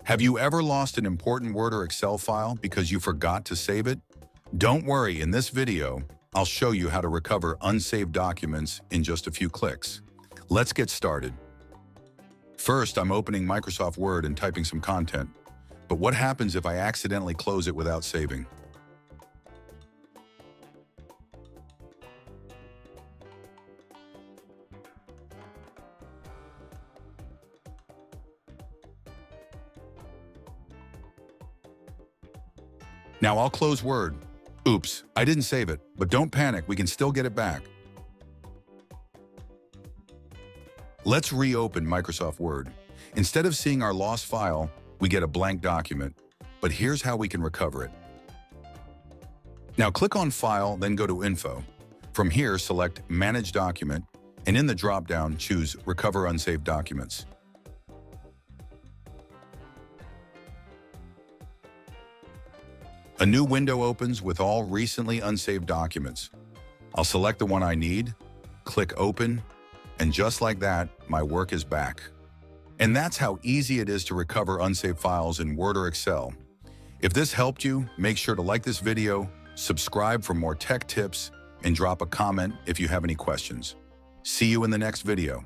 Have you ever lost an important Word or Excel file because you forgot to save it? Don't worry, in this video, I'll show you how to recover unsaved documents in just a few clicks. Let's get started. First, I'm opening Microsoft Word and typing some content. But what happens if I accidentally close it without saving? Now I'll close Word. Oops, I didn't save it, but don't panic, we can still get it back. Let's reopen Microsoft Word. Instead of seeing our lost file, we get a blank document, but here's how we can recover it. Now click on File, then go to Info. From here, select Manage Document, and in the drop-down, choose Recover Unsaved Documents. A new window opens with all recently unsaved documents. I'll select the one I need, click Open, and just like that, my work is back. And that's how easy it is to recover unsaved files in Word or Excel. If this helped you, make sure to like this video, subscribe for more tech tips, and drop a comment if you have any questions. See you in the next video.